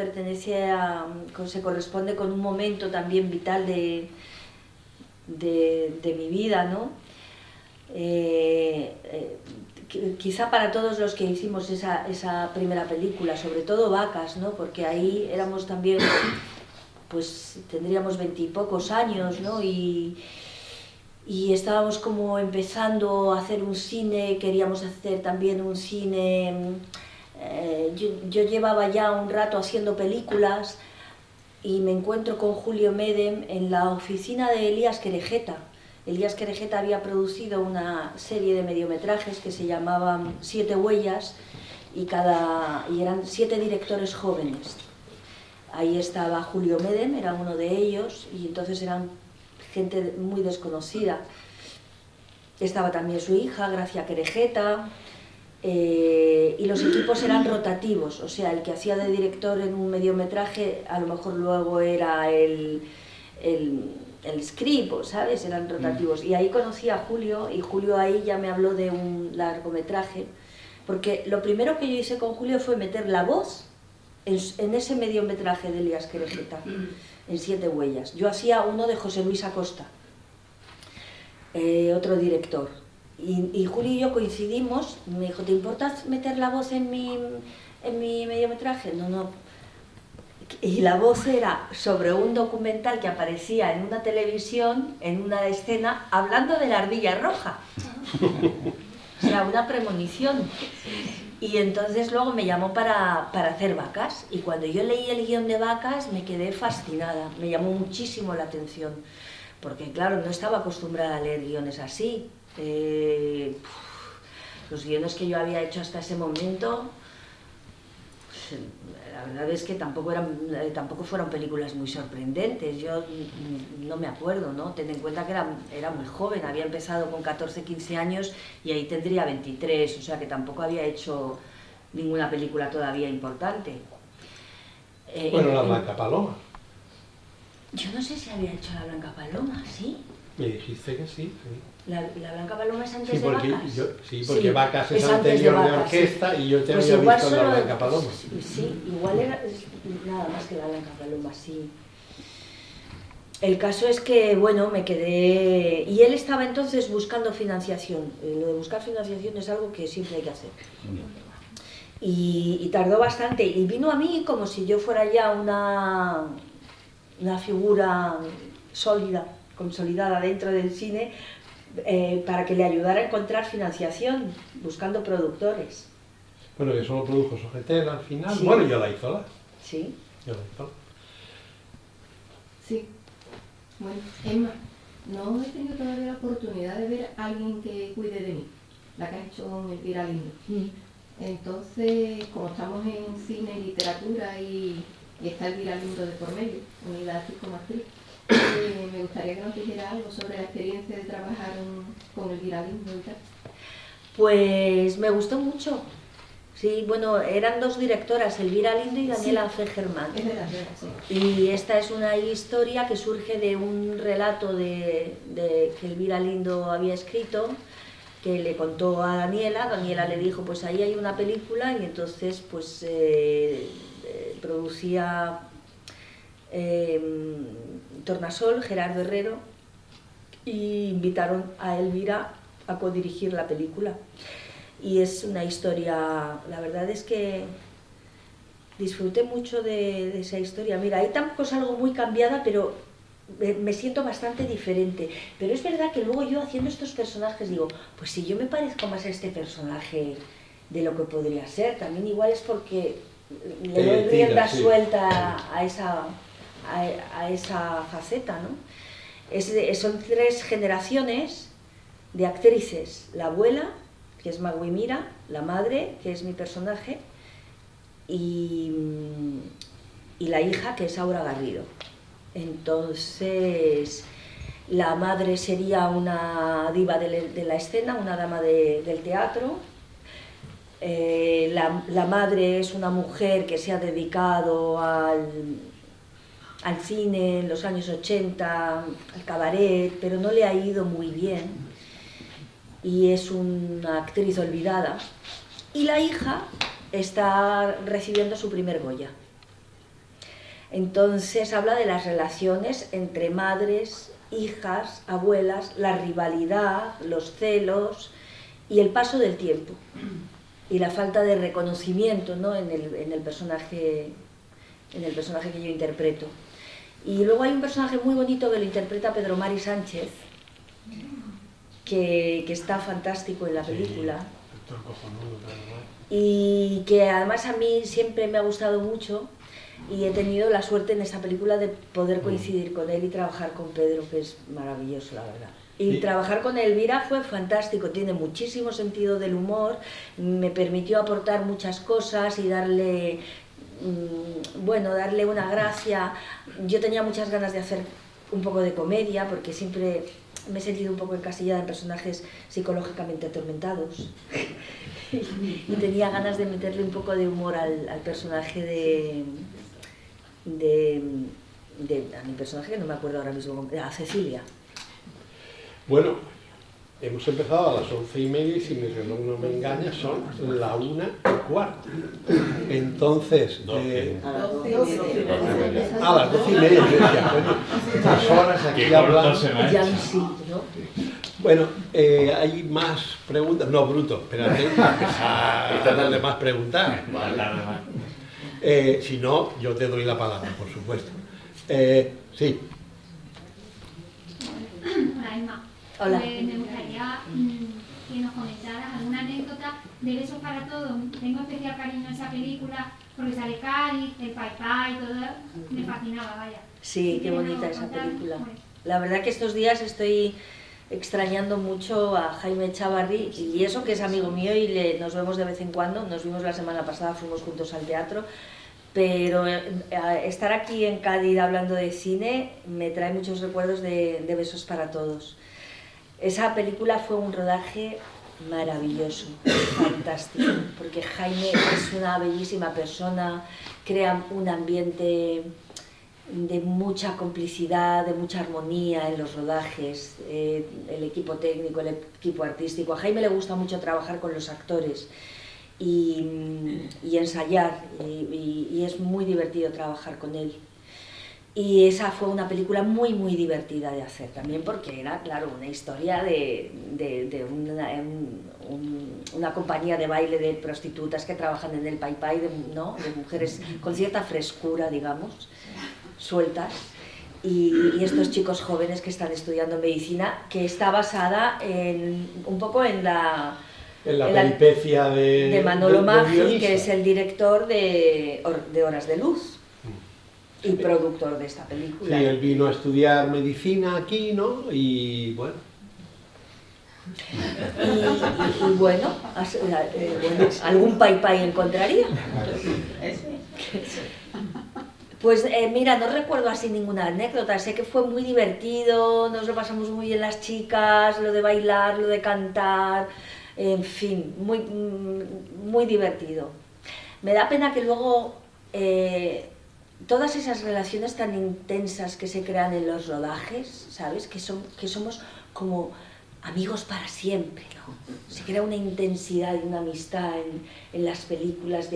se corresponde con un momento también vital de mi vida, ¿no? Quizá para todos los que hicimos esa primera película, sobre todo Vacas, ¿no? Porque ahí éramos también, pues tendríamos 20 y pocos años, ¿no? Y estábamos como empezando a hacer un cine, queríamos hacer también un cine. Yo llevaba ya un rato haciendo películas y me encuentro con Julio Medem en la oficina de Elías Querejeta. Elías Querejeta había producido una serie de mediometrajes que se llamaban 7 huellas y eran 7 directores jóvenes. Ahí estaba Julio Medem, era uno de ellos, y entonces eran gente muy desconocida. Estaba también su hija, Gracia Querejeta, y los equipos eran rotativos, o sea, el que hacía de director en un mediometraje a lo mejor luego era el script, ¿sabes? Eran rotativos. Y ahí conocí a Julio, y Julio ahí ya me habló de un largometraje, porque lo primero que yo hice con Julio fue meter la voz en ese mediometraje de Elías Querejeta, en 7 huellas. Yo hacía uno de José Luis Acosta, otro director. Y Julio y yo coincidimos, me dijo, ¿te importa meter la voz en mi mediometraje? No. Y la voz era sobre un documental que aparecía en una televisión, en una escena, hablando de la ardilla roja. O sea, una premonición. Y entonces luego me llamó para hacer Vacas, y cuando yo leí el guión de Vacas me quedé fascinada, me llamó muchísimo la atención, porque claro, no estaba acostumbrada a leer guiones así. Los guiones que yo había hecho hasta ese momento, pues, la verdad es que tampoco fueron películas muy sorprendentes. Yo no me acuerdo, ¿no? Ten en cuenta que era muy joven, había empezado con 14, 15 años y ahí tendría 23, o sea que tampoco había hecho ninguna película todavía importante. Bueno, La Blanca Paloma. Yo no sé si había hecho La Blanca Paloma, ¿sí? Me dijiste que sí. ¿La Blanca Paloma es antes Sí, de porque, Vacas? porque Vacas es antes anterior de Vacas, orquesta, sí. y yo te Pues había igual visto en La solo- Blanca Paloma. Sí, igual era nada más que La Blanca Paloma, sí. El caso es que, bueno, me quedé... Y él estaba entonces buscando financiación. Lo de buscar financiación es algo que siempre hay que hacer. Y tardó bastante. Y vino a mí como si yo fuera ya una figura sólida, consolidada dentro del cine, para que le ayudara a encontrar financiación, buscando productores. Bueno, que solo produjo Sojetel al final. Sí. Bueno, yo la hizo la. Sí. Yo la hizo. Sí. Bueno, Emma, no he tenido todavía la oportunidad de ver a alguien que cuide de mí, la que ha hecho Elvira Lindo. Entonces, como estamos en cine y literatura y está Elvira Lindo de por medio, unida aquí como actriz, me gustaría que nos dijera algo sobre la experiencia de trabajar con Elvira Lindo y tal. Pues me gustó mucho. Sí, bueno, eran 2 directoras, Elvira Lindo y Daniela Fegerman. Es verdad, sí. Y esta es una historia que surge de un relato de que Elvira Lindo había escrito, que le contó a Daniela. Daniela le dijo, pues ahí hay una película, y entonces pues producía Tornasol, Gerardo Herrero, y invitaron a Elvira a codirigir la película. Y es una historia, la verdad es que disfruté mucho de esa historia. Mira, ahí tampoco es algo muy cambiada, pero me siento bastante diferente. Pero es verdad que luego yo haciendo estos personajes digo, pues si yo me parezco más a este personaje de lo que podría ser, también igual es porque le doy rienda suelta a a esa faceta, ¿no? Son 3 generaciones de actrices: la abuela, que es Magui Mira, la madre, que es mi personaje, y la hija, que es Aura Garrido. Entonces, la madre sería una diva de la escena, una dama del teatro. La madre es una mujer que se ha dedicado al cine en los años 80, al cabaret, pero no le ha ido muy bien y es una actriz olvidada. Y la hija está recibiendo su primer Goya. Entonces habla de las relaciones entre madres, hijas, abuelas, la rivalidad, los celos y el paso del tiempo y la falta de reconocimiento, ¿no? en el personaje que yo interpreto. Y luego hay un personaje muy bonito que lo interpreta Pedro Mari Sánchez, que está fantástico en la película. Y que además a mí siempre me ha gustado mucho y he tenido la suerte en esta película de poder coincidir con él y trabajar con Pedro, que es maravilloso, la verdad. Y trabajar con Elvira fue fantástico, tiene muchísimo sentido del humor, me permitió aportar muchas cosas y darle una gracia. Yo tenía muchas ganas de hacer un poco de comedia, porque siempre me he sentido un poco encasillada en personajes psicológicamente atormentados. Y tenía ganas de meterle un poco de humor al personaje a mi personaje, que no me acuerdo ahora mismo, a Cecilia. Bueno, hemos empezado a las 11:30 y si mi reloj no me engaña son la 1:15. Entonces, a las 12:30, decía, bueno, 3 horas aquí hablando. Ya sí, ¿no? Bueno, hay más preguntas. No, Bruto, espérate. Tratar de más preguntar. Si no, yo te doy la palabra, por supuesto. Sí. Hola, Emma. Hola. Me gustaría que nos comentaras alguna anécdota de Besos para Todos. Tengo especial cariño a esa película porque sale Cádiz, el Pai Pai, todo. Me fascinaba, vaya. Sí, qué bonita esa película. La verdad que estos días estoy extrañando mucho a Jaime Chavarri, y eso que es amigo mío y nos vemos de vez en cuando. Nos vimos la semana pasada, fuimos juntos al teatro. Pero estar aquí en Cádiz hablando de cine me trae muchos recuerdos de Besos para Todos. Esa película fue un rodaje maravilloso, fantástico, porque Jaime es una bellísima persona, crea un ambiente de mucha complicidad, de mucha armonía en los rodajes, el equipo técnico, el equipo artístico. A Jaime le gusta mucho trabajar con los actores y ensayar, y es muy divertido trabajar con él. Y esa fue una película muy muy divertida de hacer también, porque era, claro, una historia de una compañía de baile de prostitutas que trabajan en el Pai Pai, ¿no? De mujeres con cierta frescura, digamos, sueltas, y estos chicos jóvenes que están estudiando medicina, que está basada un poco en la peripecia de Manolo Maggi, que es el director de Horas de Luz y productor de esta película. Sí, él vino a estudiar medicina aquí, ¿no? Y bueno. Y bueno, algún Pai Pai encontraría. Pues mira, no recuerdo así ninguna anécdota. Sé que fue muy divertido, nos lo pasamos muy bien las chicas, lo de bailar, lo de cantar, en fin, muy, muy divertido. Me da pena que luego todas esas relaciones tan intensas que se crean en los rodajes, ¿sabes? Que somos como amigos para siempre, ¿no? Se crea una intensidad y una amistad en las películas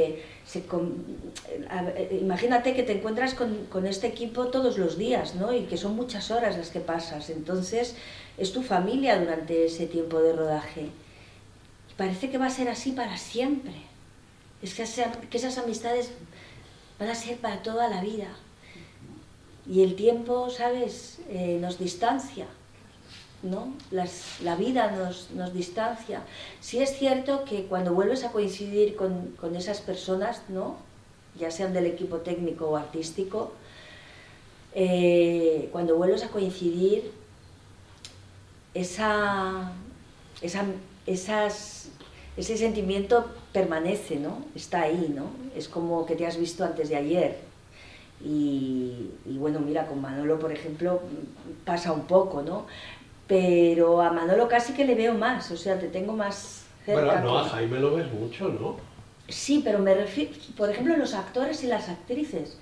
imagínate que te encuentras con este equipo todos los días, ¿no? Y que son muchas horas las que pasas, entonces es tu familia durante ese tiempo de rodaje. Y parece que va a ser así para siempre. Es que esas amistades van a ser para toda la vida. Y el tiempo, ¿sabes? Nos distancia, ¿no? La vida nos distancia. Sí es cierto que cuando vuelves a coincidir con esas personas, ¿no? Ya sean del equipo técnico o artístico, cuando vuelves a coincidir, ese sentimiento permanece, ¿no? Está ahí, ¿no? Es como que te has visto antes de ayer. Y bueno, mira, con Manolo, por ejemplo, pasa un poco, ¿no? Pero a Manolo casi que le veo más, o sea, te tengo más cerca. Bueno, no, a Jaime lo ves mucho, ¿no? Sí, pero me refiero, por ejemplo, los actores y las actrices.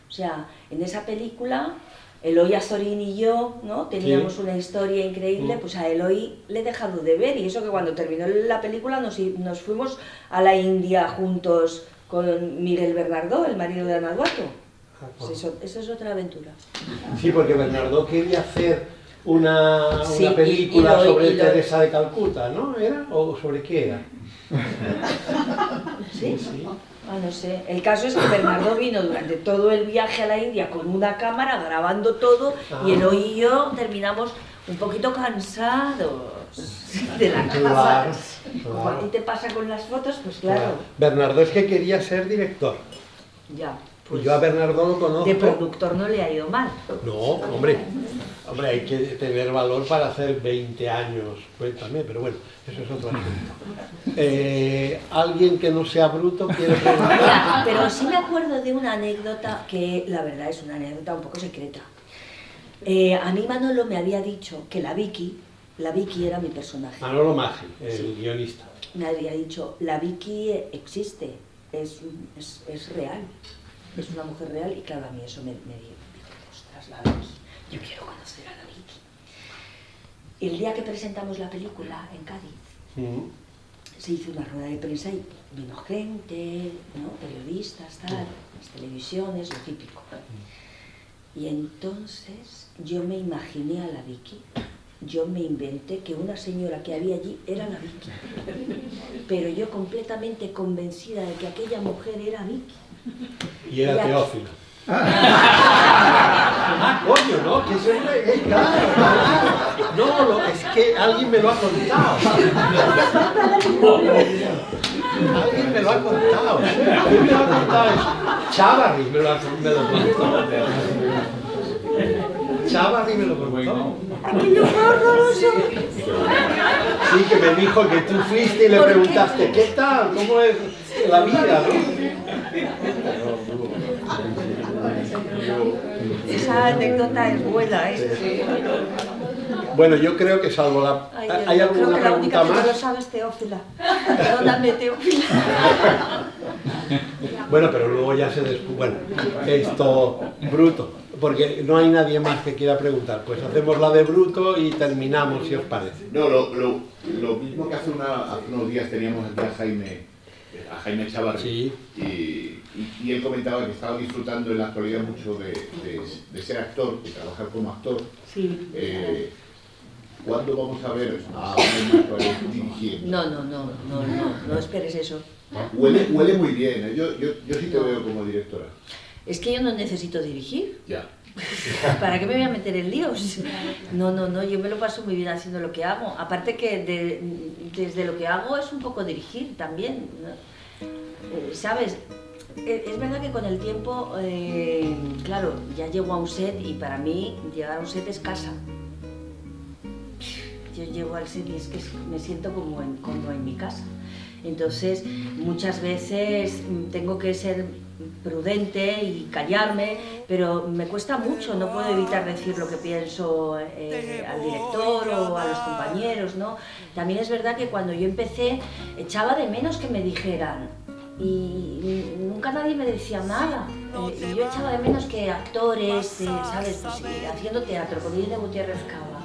O sea, en esa película, Eloy Azorín y yo, ¿no? Teníamos una historia increíble, pues a Eloy le he dejado de ver, y eso que cuando terminó la película nos fuimos a la India juntos con Miguel Bernardó, el marido de Ana Duato. Pues eso es otra aventura. Sí, porque Bernardó quería hacer una película sobre Teresa de Calcuta, ¿no? ¿Era? ¿O sobre qué era? ¿Sí? Ah, no sé. El caso es que Bernardo vino durante todo el viaje a la India con una cámara grabando todo, y Eloy y yo terminamos un poquito cansados de la cámara. Como a ti te pasa con las fotos, pues claro. Bernardo es que quería ser director. Ya. Pues yo a Bernardo lo conozco. De productor no le ha ido mal. No, hombre, hay que tener valor para hacer 20 años, pues también, pero bueno, eso es otro asunto. ¿Alguien que no sea bruto quiere preguntar? Mira, pero sí me acuerdo de una anécdota que, la verdad, es una anécdota un poco secreta. A mí Manolo me había dicho que la Vicky era mi personaje. Manolo Maggi, el guionista. Me había dicho, la Vicky existe, es real. Es una mujer real, y claro, a mí eso me dio, ostras, yo quiero conocer a la Vicky. El día que presentamos la película en Cádiz, se hizo una rueda de prensa y vino gente, ¿no? Periodistas, tal, las televisiones, lo típico. Y entonces yo me imaginé a la Vicky, yo me inventé que una señora que había allí era la Vicky, pero yo completamente convencida de que aquella mujer era Vicky. Y era Teófilo. Coño, ¿no? Que siempre es claro. No, es que alguien me lo ha contado. Alguien me lo ha contado. ¿Quién me lo ha contado eso? Chávarri me lo contó. Chávarri me lo contó. Sí, que me dijo que tú fuiste y le preguntaste, ¿qué tal? ¿Cómo es la vida, no? Esa anécdota es buena, ¿eh? Bueno, yo creo que salvo la... ¿Hay alguna pregunta más? Que no lo sabes, Teófila. Perdóname, Teófila. Bueno, pero luego ya se descubre. Bueno, esto, bruto, porque no hay nadie más que quiera preguntar. Pues hacemos la de bruto y terminamos, si os parece. No, lo mismo que hace unos días teníamos aquí a Jaime Chávarri, sí. y él comentaba que estaba disfrutando en la actualidad mucho de ser actor, de trabajar como actor. Sí. ¿Cuándo vamos a ver a Jaime Chávarri dirigiendo? No esperes eso. Huele muy bien, ¿eh? Yo sí te veo como directora. Es que yo no necesito dirigir. Ya. ¿Para qué me voy a meter en líos? No, yo me lo paso muy bien haciendo lo que hago. Aparte que desde lo que hago es un poco dirigir también, ¿no? ¿Sabes? Es verdad que con el tiempo, claro, ya llego a un set y para mí llegar a un set es casa. Yo llego al set y es que me siento como en mi casa. Entonces, muchas veces tengo que ser prudente y callarme, pero me cuesta mucho, no puedo evitar decir lo que pienso al director o a los compañeros, ¿no? También es verdad que cuando yo empecé echaba de menos que me dijeran, y nunca nadie me decía nada, y yo echaba de menos que actores, ¿sabes? Pues, haciendo teatro con Irene Gutiérrez Cava.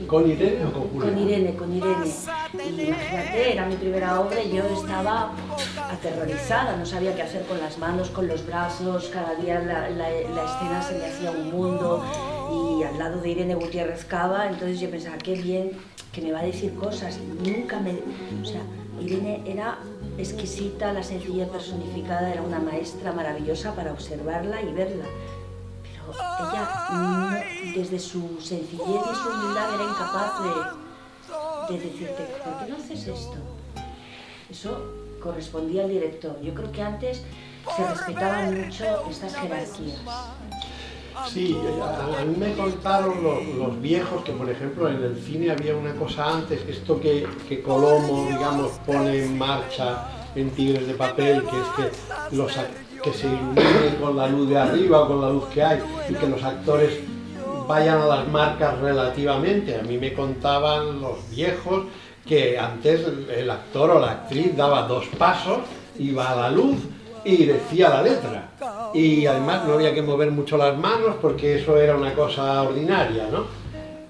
¿Con Irene o con Julia? Con Irene. Y imagínate, era mi primera obra y yo estaba aterrorizada, no sabía qué hacer con las manos, con los brazos, cada día la escena se me hacía un mundo, y al lado de Irene Gutiérrez Cava, entonces yo pensaba, qué bien, que me va a decir cosas, y nunca me... O sea, Irene era exquisita, la sencillez personificada, era una maestra maravillosa para observarla y verla. Pero ella, desde su sencillez y su humildad, era incapaz de decirte, ¿por qué no haces esto? Eso correspondía al director. Yo creo que antes se respetaban mucho estas jerarquías. Sí, a mí me contaron los viejos que, por ejemplo, en el cine había una cosa antes, esto que Colomo, digamos, pone en marcha en Tigres de Papel, que es que se ilumine con la luz de arriba o con la luz que hay y que los actores vayan a las marcas relativamente. A mí me contaban los viejos que antes el actor o la actriz daba 2 pasos, iba a la luz y decía la letra. Y además no había que mover mucho las manos porque eso era una cosa ordinaria, ¿no?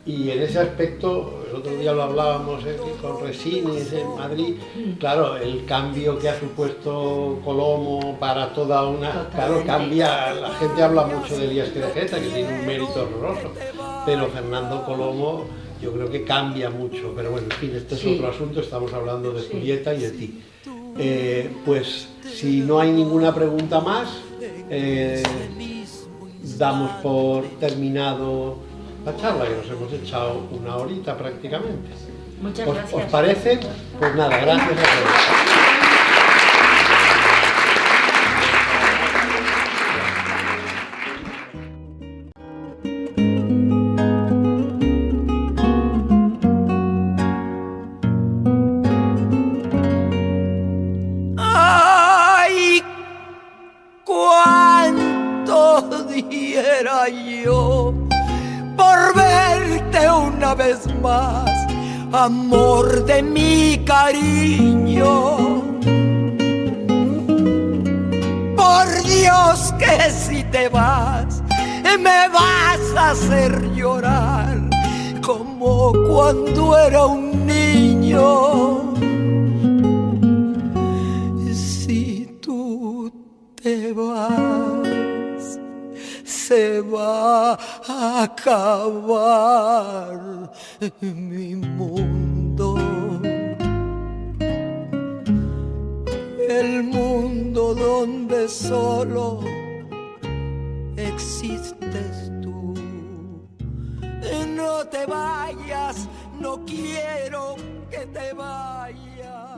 Y en ese aspecto, el otro día lo hablábamos con Resines en Madrid, claro, el cambio que ha supuesto Colomo para toda una... Claro, cambia, la gente habla mucho de Elías Querejeta, que tiene un mérito horroroso, pero Fernando Colomo yo creo que cambia mucho, pero bueno, en fin, este es otro asunto, estamos hablando de Julieta y de ti. Pues si no hay ninguna pregunta más, damos por terminado la charla, que nos hemos echado 1 horita prácticamente. Muchas gracias. ¿Os parece? Pues nada, gracias a todos. Diera yo por verte una vez más, amor de mi cariño. Por Dios que si te vas, me vas a hacer llorar como cuando era un niño. Si tú te vas, se va a acabar mi mundo, el mundo donde solo existes tú. No te vayas, no quiero que te vayas.